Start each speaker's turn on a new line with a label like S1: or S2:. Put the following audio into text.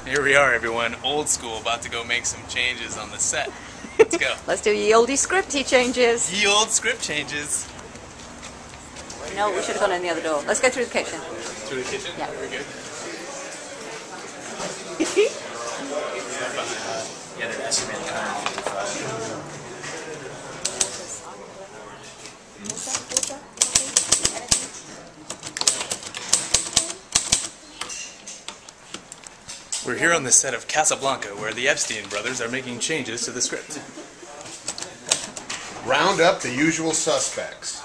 S1: Here we are, everyone. Old school, about to go make some changes on the set. Let's go.
S2: Let's do ye olde scripty changes.
S1: Ye old script changes.
S2: No, we should have gone in the other door. Let's go through the kitchen.
S1: Through the kitchen?
S2: Yeah.
S1: Very good.
S3: Yeah, they're estimating time.
S1: We're here on the set of Casablanca, where the Epstein brothers are making changes to the script.
S4: Round up the usual suspects.